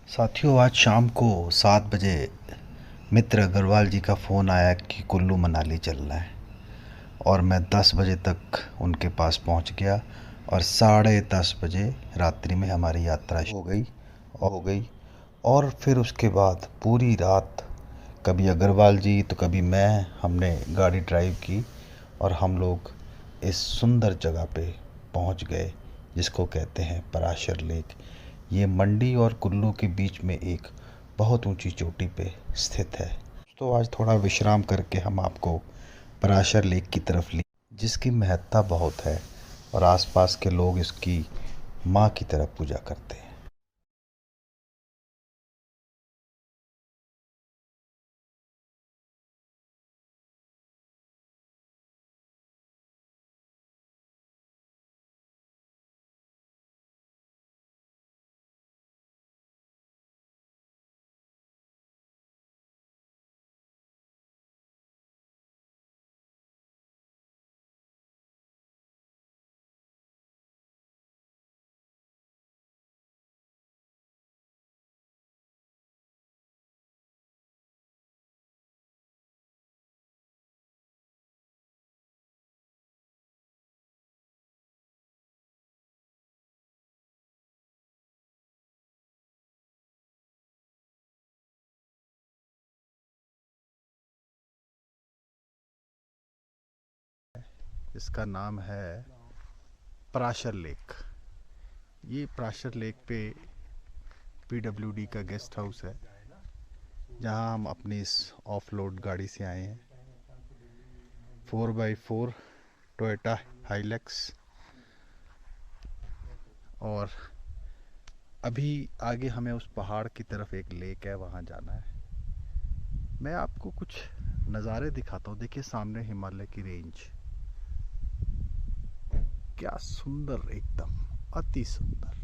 साथियों, आज शाम को 7 बजे मित्र अग्रवाल जी का फ़ोन आया कि कुल्लू मनाली चलना है। और मैं 10 बजे तक उनके पास पहुंच गया और 10:30 बजे रात्रि में हमारी यात्रा हो गई। और फिर उसके बाद पूरी रात कभी अग्रवाल जी तो कभी मैं, हमने गाड़ी ड्राइव की और हम लोग इस सुंदर जगह पे पहुंच गए जिसको कहते हैं पराशर लेक। ये मंडी और कुल्लू के बीच में एक बहुत ऊंची चोटी पे स्थित है। तो आज थोड़ा विश्राम करके हम आपको पराशर लेक की तरफ ले, जिसकी महत्ता बहुत है और आसपास के लोग इसकी माँ की तरह पूजा करते हैं। इसका नाम है पराशर लेक। ये पराशर लेक पे पीडब्ल्यूडी का गेस्ट हाउस है, जहाँ हम अपनी इस ऑफ लोड गाड़ी से आए हैं। 4x4 Toyota Hilux. और अभी आगे हमें उस पहाड़ की तरफ एक लेक है, वहाँ जाना है। मैं आपको कुछ नज़ारे दिखाता हूँ। देखिए सामने हिमालय की रेंज, क्या सुंदर, एकदम अति सुंदर,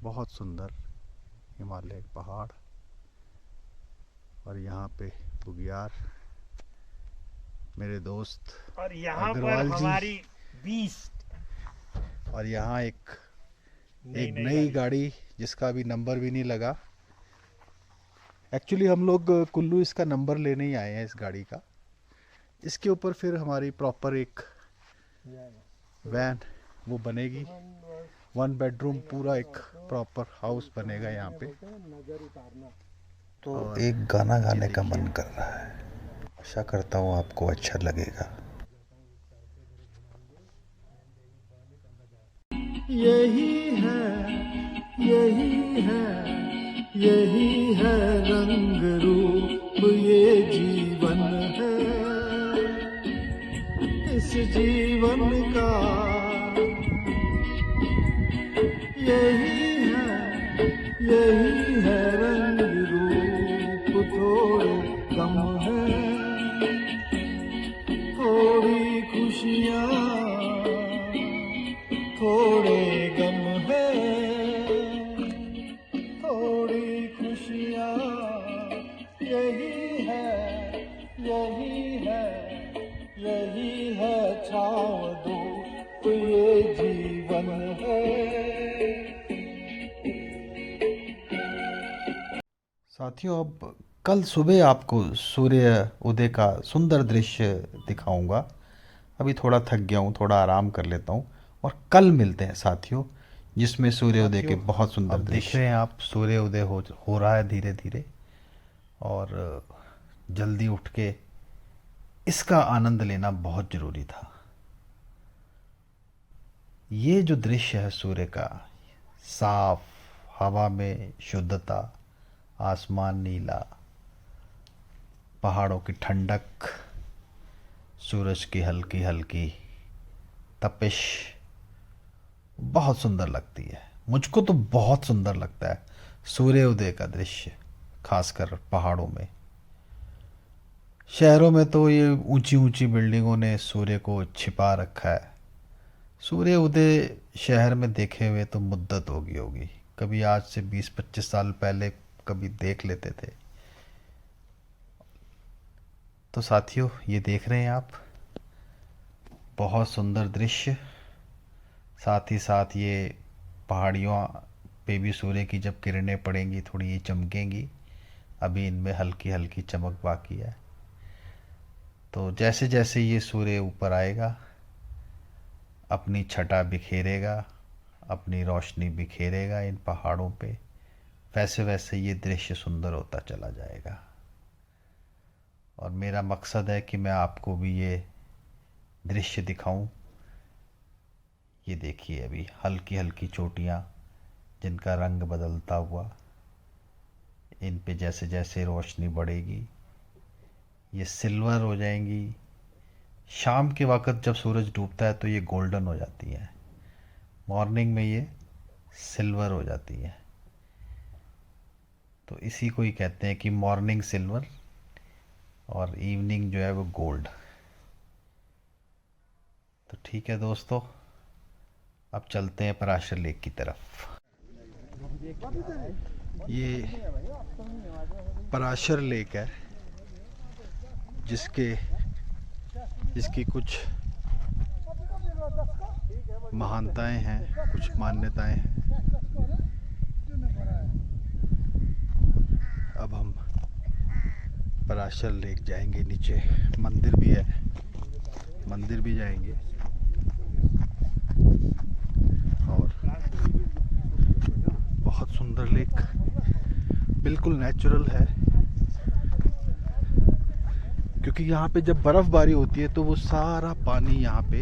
बहुत सुंदर हिमालय पहाड़। और यहाँ पे बुगियार, मेरे दोस्त और यहाँ पर अग्रवाल जी। हमारी 20 और यहाँ एक नई नई गाड़ी। गाड़ी जिसका अभी नंबर भी नहीं लगा। एक्चुअली हम लोग कुल्लू इसका नंबर लेने ही आए हैं, इस गाड़ी का। इसके ऊपर फिर हमारी प्रॉपर एक वैन वो बनेगी। 1 बेडरूम पूरा एक प्रॉपर हाउस बनेगा यहाँ पे। तो एक गाना गाने का मन कर रहा है, आशा करता हूँ आपको अच्छा लगेगा। यही है, यही है, यही है रंग रूप ये जीवन है। इस जीवन का यही है रंग रूप। थोड़े गम है, थोड़ी खुशियाँ, थोड़े गम है, थोड़ी खुशियाँ। यही है, यही है, यही है छाँव धूप ये जीवन है। साथियों, अब कल सुबह आपको सूर्य उदय का सुंदर दृश्य दिखाऊंगा। अभी थोड़ा थक गया हूँ, थोड़ा आराम कर लेता हूँ और कल मिलते हैं साथियों, जिसमें सूर्योदय के बहुत सुंदर दृश्य। देख रहे हैं आप, सूर्योदय हो रहा है धीरे धीरे। और जल्दी उठ के इसका आनंद लेना बहुत ज़रूरी था। ये जो दृश्य है सूर्य का, साफ हवा में शुद्धता, आसमान नीला, पहाड़ों की ठंडक, सूरज की हल्की हल्की तपिश, बहुत सुंदर लगती है। मुझको तो बहुत सुंदर लगता है सूर्योदय का दृश्य, खासकर पहाड़ों में। शहरों में तो ये ऊंची ऊंची बिल्डिंगों ने सूर्य को छिपा रखा है। सूर्य उदय शहर में देखे हुए तो मुद्दत होगी होगी, कभी आज से 20-25 साल पहले कभी देख लेते थे। तो साथियों, ये देख रहे हैं आप, बहुत सुंदर दृश्य। साथ ही साथ ये पहाड़ियों पे भी सूर्य की जब किरणें पड़ेंगी थोड़ी ये चमकेंगी। अभी इनमें हल्की हल्की चमक बाकी है। तो जैसे जैसे ये सूर्य ऊपर आएगा, अपनी छटा बिखेरेगा, अपनी रोशनी बिखेरेगा इन पहाड़ों पे, वैसे वैसे ये दृश्य सुंदर होता चला जाएगा। और मेरा मकसद है कि मैं आपको भी ये दृश्य दिखाऊं। ये देखिए अभी हल्की हल्की चोटियाँ जिनका रंग बदलता हुआ, इन पे जैसे जैसे रोशनी बढ़ेगी ये सिल्वर हो जाएंगी। शाम के वक्त जब सूरज डूबता है तो ये गोल्डन हो जाती है, मॉर्निंग में ये सिल्वर हो जाती है। तो इसी को ही कहते हैं कि मॉर्निंग सिल्वर और इवनिंग जो है वो गोल्ड। तो ठीक है दोस्तों, अब चलते हैं पराशर लेक की तरफ। ये पराशर लेक है जिसकी कुछ महानताएं हैं, कुछ मान्यताएं हैं। अब हम पराशर लेक जाएंगे, नीचे मंदिर भी है, मंदिर भी जाएंगे। और बहुत सुंदर लेक, बिल्कुल नेचुरल है, क्योंकि यहाँ पे जब बर्फबारी होती है तो वो सारा पानी यहाँ पे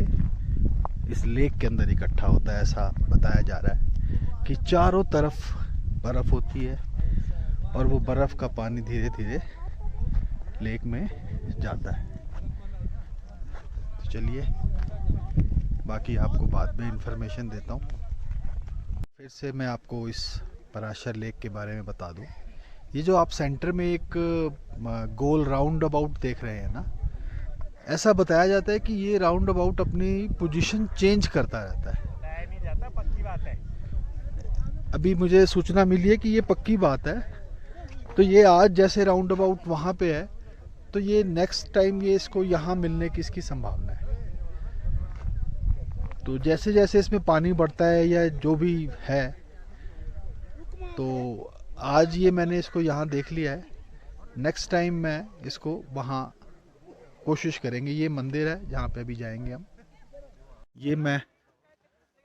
इस लेक के अंदर इकट्ठा होता है। ऐसा बताया जा रहा है कि चारों तरफ बर्फ़ होती है और वो बर्फ़ का पानी धीरे धीरे लेक में जाता है। तो चलिए बाकी आपको बाद में इन्फॉर्मेशन देता हूँ। फिर से मैं आपको इस पराशर लेक के बारे में बता दूँ। ये जो आप सेंटर में एक गोल राउंड अबाउट देख रहे हैं ना, ऐसा बताया जाता है कि ये राउंड अबाउट अपनी पोजीशन चेंज करता रहता है। नहीं जाता, पक्की बात है। अभी मुझे सूचना मिली है कि ये पक्की बात है। तो ये आज जैसे राउंड अबाउट वहाँ पे है, तो ये नेक्स्ट टाइम ये इसको यहाँ मिलने की इसकी संभावना है। तो जैसे जैसे इसमें पानी बढ़ता है या जो भी है, तो आज ये मैंने इसको यहाँ देख लिया है, नेक्स्ट टाइम मैं इसको वहाँ कोशिश करेंगे। ये मंदिर है जहाँ पे अभी जाएंगे हम। ये मैं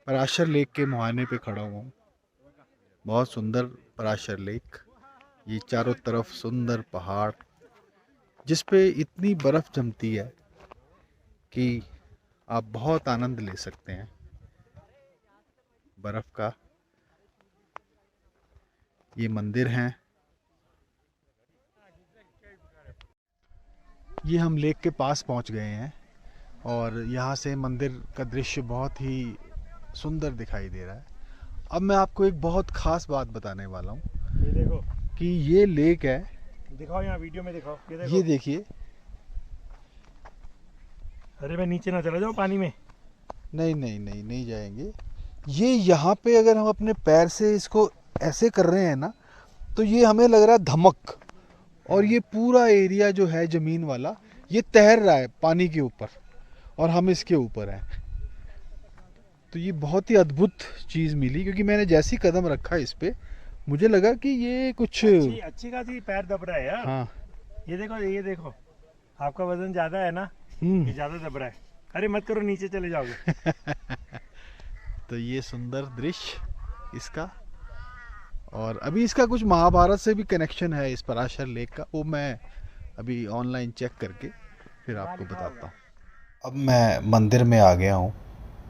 पराशर लेक के मुहाने पे खड़ा हुआ हूँ। बहुत सुंदर पराशर लेक, ये चारों तरफ सुंदर पहाड़ जिस पे इतनी बर्फ़ जमती है कि आप बहुत आनंद ले सकते हैं बर्फ़ का। ये मंदिर हैं। ये हम लेक के पास पहुंच गए हैं और यहाँ से मंदिर का दृश्य बहुत ही सुंदर दिखाई दे रहा है। अब मैं आपको एक बहुत ख़ास बात बताने वाला हूँ। ये देखो कि ये लेक है, दिखाओ यहाँ वीडियो में दिखाओ। ये देखो, ये देखिए। अरे मैं नीचे ना चला जाऊँ पानी में। नहीं जाएंगे। ये यहाँ पे अगर हम अपने पैर से इसको ऐसे कर रहे हैं ना, तो ये हमें लग रहा है धमक, और ये पूरा एरिया जो है ज़मीन वाला ये तैर रहा है पानी के ऊपर और हम इसके ऊपर हैं। तो ये बहुत ही अद्भुत चीज़ मिली, क्योंकि मैंने जैसी कदम रखा इस पे मुझे लगा कि ये कुछ अच्छी खासी पैर दब रहा है यार। हाँ, ये देखो आपका वजन ज्यादा है ना, ये ज्यादा दब रहा है। अरे मत करो, नीचे चले जाओगे। तो ये सुंदर दृश्य इसका। और अभी इसका कुछ महाभारत से भी कनेक्शन है इस पराशर लेक का, वो मैं अभी ऑनलाइन चेक करके फिर आपको बताता हूँ। अब मैं मंदिर में आ गया हूँ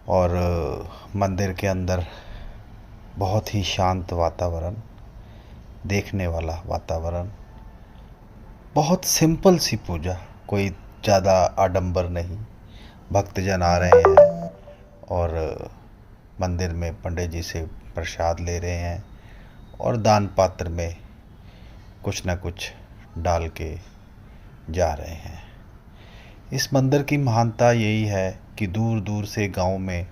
और मंदिर के अंदर बहुत ही शांत वातावरण, देखने वाला वातावरण, बहुत सिंपल सी पूजा, कोई ज़्यादा आडंबर नहीं। भक्तजन आ रहे हैं और मंदिर में पंडित जी से प्रसाद ले रहे हैं और दान पात्र में कुछ न कुछ डाल के जा रहे हैं। इस मंदिर की महानता यही है कि दूर दूर से गांव में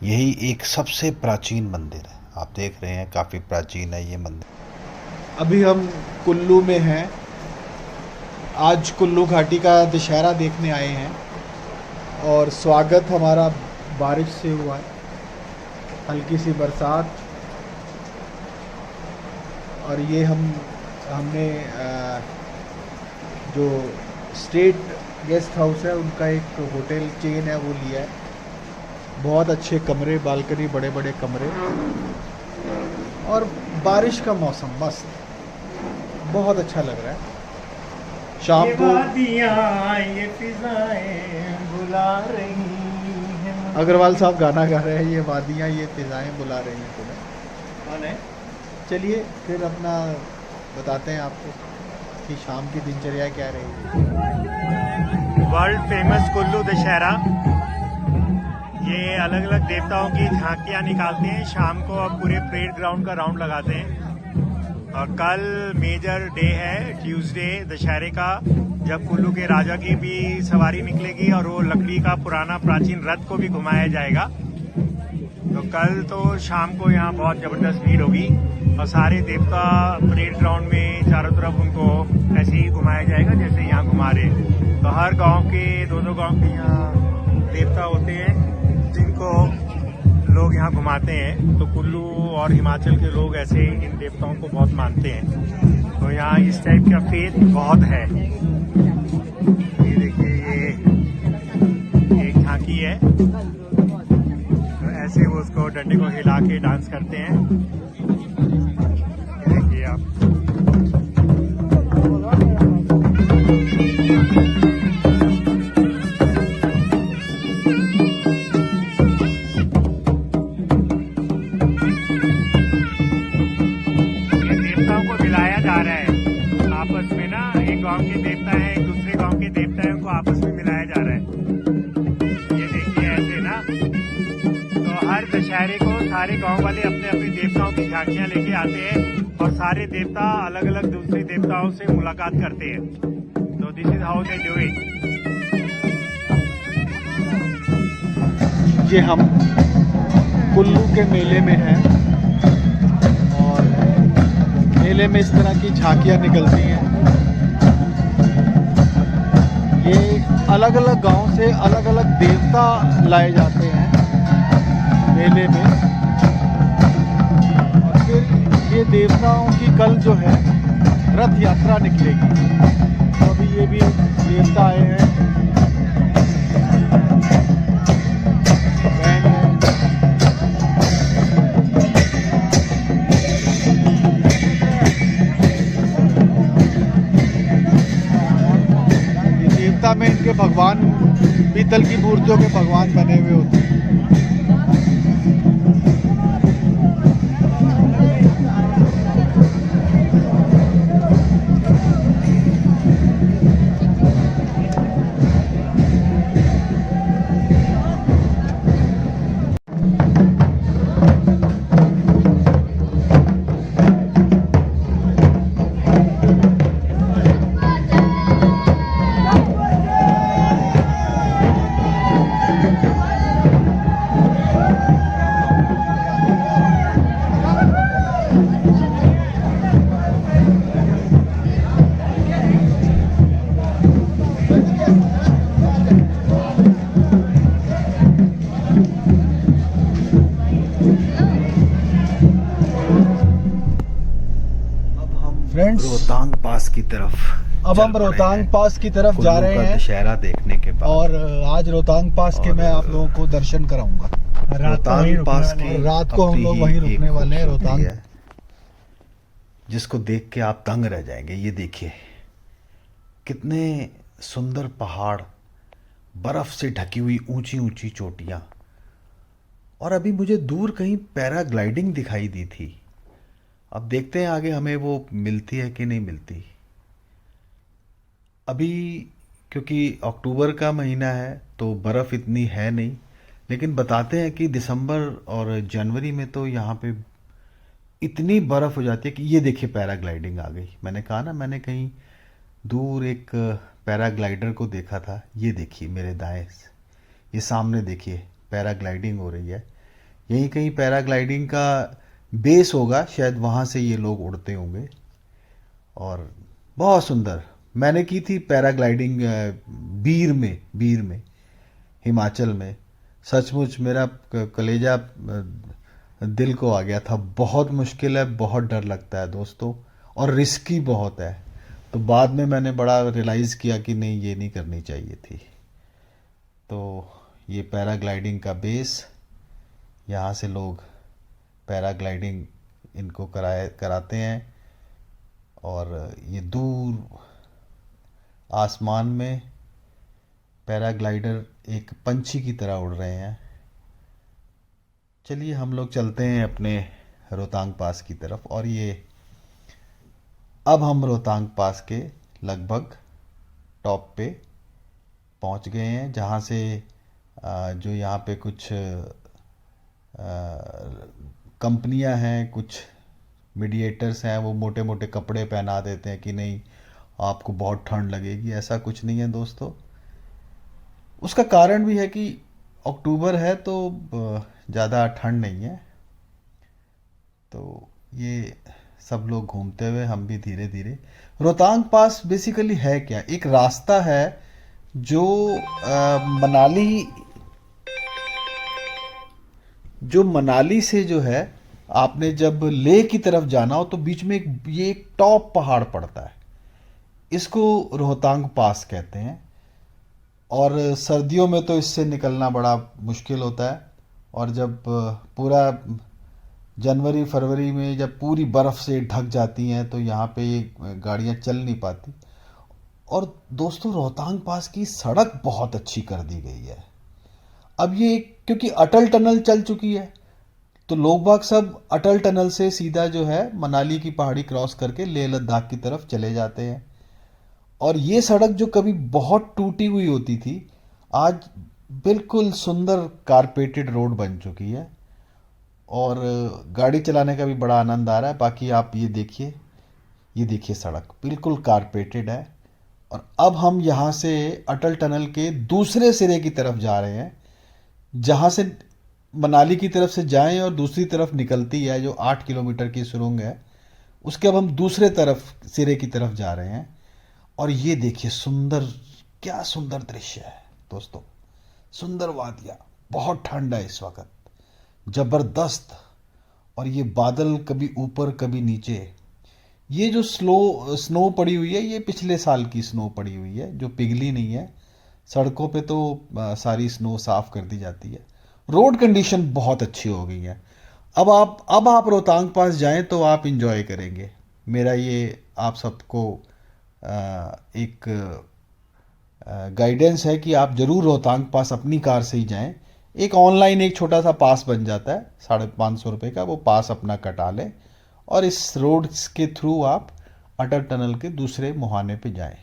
यही एक सबसे प्राचीन मंदिर है। आप देख रहे हैं काफ़ी प्राचीन है ये मंदिर। अभी हम कुल्लू में हैं। आज कुल्लू घाटी का दशहरा देखने आए हैं और स्वागत हमारा बारिश से हुआ है, हल्की सी बरसात और ये हमने जो स्टेट गेस्ट हाउस है उनका एक होटल चेन है वो लिया है। बहुत अच्छे कमरे, बालकनी, बड़े बड़े कमरे और बारिश का मौसम मस्त, बहुत अच्छा लग रहा है। शाम को ये फिजाएं बुला रही हैं। अग्रवाल साहब गाना गा रहे हैं, ये वादियाँ ये फिजाएं बुला रही हैं तुम्हें। कौन है? चलिए फिर अपना बताते हैं आपको कि शाम की दिनचर्या क्या रही। वर्ल्ड फेमस कुल्लू दशहरा, ये अलग अलग देवताओं की झांकियां निकालते हैं शाम को। अब पूरे परेड ग्राउंड का राउंड लगाते हैं। और कल मेजर डे है, ट्यूसडे दशहरे का, जब कुल्लू के राजा की भी सवारी निकलेगी और वो लकड़ी का पुराना प्राचीन रथ को भी घुमाया जाएगा। तो कल तो शाम को यहाँ बहुत जबरदस्त भीड़ होगी और सारे देवता परेड ग्राउंड में चारों तरफ उनको ऐसे ही घुमाया जाएगा जैसे यहाँ घुमा रहे हैं। तो हर गांव के दो गांव के यहाँ देवता होते हैं जिनको लोग यहाँ घुमाते हैं। तो कुल्लू और हिमाचल के लोग ऐसे इन देवताओं को बहुत मानते हैं। तो यहाँ इस टाइप का फेथ बहुत है। ये देखिए, ये एक झांकी है, तो ऐसे वो उसको डंडे को हिला के डांस करते हैं। ये देखिए आप। आपस में ना, एक गांव के देवता है, एक दूसरे गांव के देवता है, उनको आपस में मिलाया जा रहा है। ये देखिए ऐसे ना। तो हर दशहरे को सारे गांव वाले अपने अपने देवताओं की झांकियां लेके आते हैं और सारे देवता अलग अलग दूसरे देवताओं से मुलाकात करते हैं। तो this is how they do it. ये हम कुल्लू के मेले में हैं और मेले में इस तरह की झांकियाँ निकलती हैं। ये अलग अलग गांव से अलग अलग देवता लाए जाते हैं मेले में और फिर ये देवताओं की कल जो है रथ यात्रा निकलेगी। तो अभी ये भी देवता आए हैं। में इनके भगवान पीतल की मूर्तियों के भगवान बने हुए होते हैं। फ्रेंड्स, रोहतांग पास की तरफ अब हम रोहतांग पास की तरफ जा रहे हैं दशहरा देखने के बाद। और आज रोहतांग पास के मैं आप लोगों को दर्शन कराऊंगा। रोहतांग पास की रात को हम लोग वहीं रुकने वाले हैं रोहतांग, जिसको देख के आप दंग रह जाएंगे। ये देखिए कितने सुंदर पहाड़, बर्फ से ढकी हुई ऊंची ऊंची चोटियां, और अभी मुझे दूर कहीं पैराग्लाइडिंग दिखाई दी थी। अब देखते हैं आगे हमें वो मिलती है कि नहीं मिलती। अभी क्योंकि अक्टूबर का महीना है तो बर्फ़ इतनी है नहीं, लेकिन बताते हैं कि दिसंबर और जनवरी में तो यहाँ पे इतनी बर्फ़ हो जाती है कि ये देखिए पैराग्लाइडिंग आ गई। मैंने कहा ना, मैंने कहीं दूर एक पैराग्लाइडर को देखा था। ये देखिए मेरे दाएं, ये सामने देखिए पैराग्लाइडिंग हो रही है। यहीं कहीं पैराग्लाइडिंग का बेस होगा, शायद वहाँ से ये लोग उड़ते होंगे। और बहुत सुंदर, मैंने की थी पैराग्लाइडिंग बीर में हिमाचल में। सचमुच मेरा कलेजा दिल को आ गया था। बहुत मुश्किल है, बहुत डर लगता है दोस्तों, और रिस्की बहुत है। तो बाद में मैंने बड़ा रियलाइज़ किया कि नहीं, ये नहीं करनी चाहिए थी। तो ये पैराग्लाइडिंग का बेस, यहाँ से लोग पैराग्लाइडिंग इनको कराते हैं, और ये दूर आसमान में पैराग्लाइडर एक पंछी की तरह उड़ रहे हैं। चलिए हम लोग चलते हैं अपने रोहतांग पास की तरफ। और ये अब हम रोहतांग पास के लगभग टॉप पे पहुंच गए हैं, जहाँ से जो यहाँ पे कुछ कंपनियां हैं, कुछ मीडिएटर्स हैं, वो मोटे मोटे कपड़े पहना देते हैं कि नहीं आपको बहुत ठंड लगेगी। ऐसा कुछ नहीं है दोस्तों। उसका कारण भी है कि अक्टूबर है तो ज़्यादा ठंड नहीं है। तो ये सब लोग घूमते हुए, हम भी धीरे धीरे। रोहतांग पास बेसिकली है क्या? एक रास्ता है जो मनाली से जो है, आपने जब लेह की तरफ जाना हो तो बीच में ये एक टॉप पहाड़ पड़ता है, इसको रोहतांग पास कहते हैं। और सर्दियों में तो इससे निकलना बड़ा मुश्किल होता है, और जब पूरा जनवरी फरवरी में जब पूरी बर्फ़ से ढक जाती हैं तो यहाँ पे ये गाड़ियाँ चल नहीं पाती। और दोस्तों रोहतांग पास की सड़क बहुत अच्छी कर दी गई है अब ये, क्योंकि अटल टनल चल चुकी है, तो लोग बाग सब अटल टनल से सीधा जो है मनाली की पहाड़ी क्रॉस करके लेह लद्दाख की तरफ चले जाते हैं। और ये सड़क जो कभी बहुत टूटी हुई होती थी, आज बिल्कुल सुंदर कारपेटेड रोड बन चुकी है, और गाड़ी चलाने का भी बड़ा आनंद आ रहा है। बाकी आप ये देखिए सड़क बिल्कुल कारपेटेड है। और अब हम यहाँ से अटल टनल के दूसरे सिरे की तरफ जा रहे हैं, जहाँ से मनाली की तरफ से जाएं और दूसरी तरफ निकलती है जो 8 किलोमीटर की सुरंग है, उसके अब हम दूसरे तरफ सिरे की तरफ जा रहे हैं। और ये देखिए सुंदर, क्या सुंदर दृश्य है दोस्तों, सुंदर वादियाँ। बहुत ठंड है इस वक्त, ज़बरदस्त। और ये बादल कभी ऊपर कभी नीचे। ये जो स्नो पड़ी हुई है, ये पिछले साल की स्नो पड़ी हुई है, जो पिघली नहीं है। सड़कों पे तो सारी स्नो साफ कर दी जाती है। रोड कंडीशन बहुत अच्छी हो गई है। अब आप रोहतांग पास जाएं तो आप इंजॉय करेंगे। मेरा ये आप सबको एक गाइडेंस है कि आप ज़रूर रोहतांग पास अपनी कार से ही जाएं। एक ऑनलाइन एक छोटा सा पास बन जाता है 550 रुपये का, वो पास अपना कटा लें और इस रोड के थ्रू आप अटल टनल के दूसरे मुहाने पे जाएं।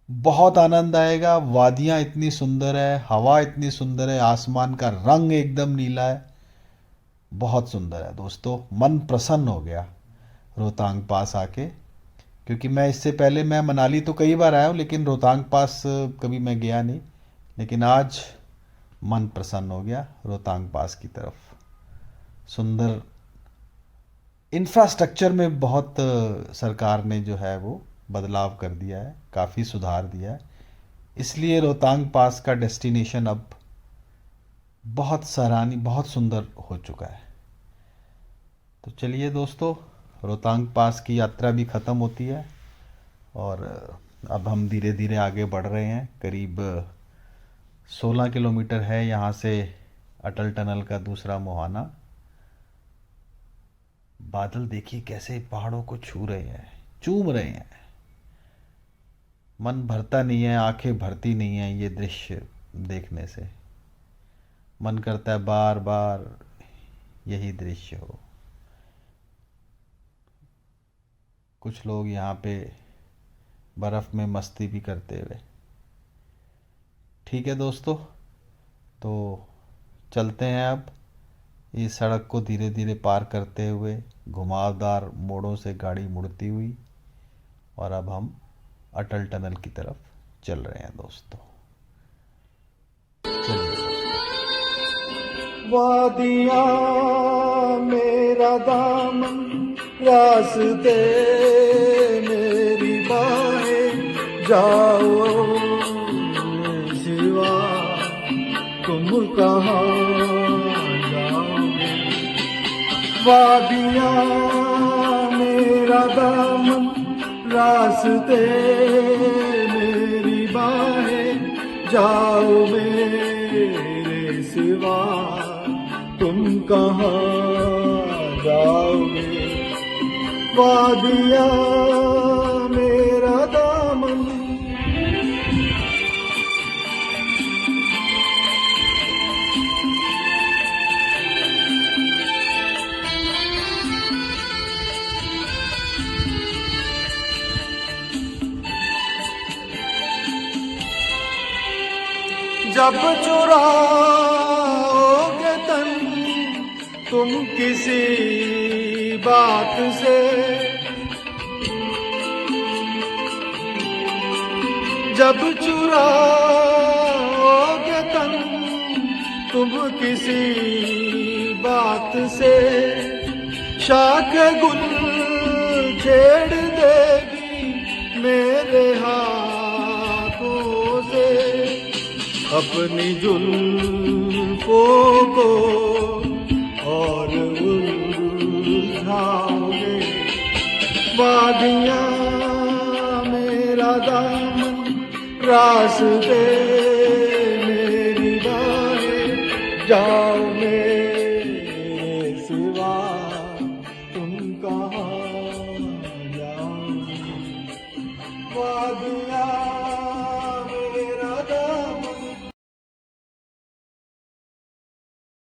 बहुत आनंद आएगा। वादियाँ इतनी सुंदर है, हवा इतनी सुंदर है, आसमान का रंग एकदम नीला है, बहुत सुंदर है दोस्तों। मन प्रसन्न हो गया रोहतांग पास आके, क्योंकि मैं इससे पहले मैं मनाली तो कई बार आया हूँ, लेकिन रोहतांग पास कभी मैं गया नहीं। लेकिन आज मन प्रसन्न हो गया रोहतांग पास की तरफ। सुंदर इंफ्रास्ट्रक्चर में बहुत सरकार ने जो है वो बदलाव कर दिया है, काफ़ी सुधार दिया है, इसलिए रोहतांग पास का डेस्टिनेशन अब बहुत सराहनीय, बहुत सुंदर हो चुका है। तो चलिए दोस्तों, रोहतांग पास की यात्रा भी ख़त्म होती है और अब हम धीरे धीरे आगे बढ़ रहे हैं। करीब 16 किलोमीटर है यहाँ से अटल टनल का दूसरा मुहाना। बादल देखिए कैसे पहाड़ों को छू रहे हैं, चूम रहे हैं। मन भरता नहीं है, आंखें भरती नहीं है ये दृश्य देखने से। मन करता है बार बार यही दृश्य हो। कुछ लोग यहाँ पे बर्फ़ में मस्ती भी करते हुए। ठीक है दोस्तों, तो चलते हैं अब इस सड़क को धीरे धीरे पार करते हुए, घुमावदार मोड़ों से गाड़ी मुड़ती हुई, और अब हम अटल टनल की तरफ चल रहे हैं दोस्तों। वादियाँ मेरा दामन, रास्ते मेरी बाहें, जाओ सिवा तुम कहाँ जाओगे। वादियाँ मेरा दामन, रास्ते मेरी बाहें, जाओ मेरे सिवा तुम कहाँ जाओगे। वादियाँ मेरा दामन, जब चुराओगे तन तुम किसी बात से, जब चुराओगे तन तुम किसी बात से, शाख गुल छेड़ देगी मेरे हाथों से, अपनी जुल्फों को और उलझाओगे। वादियाँ मेरा दामन, रास्ते मेरी बाहें, जाओ मेरे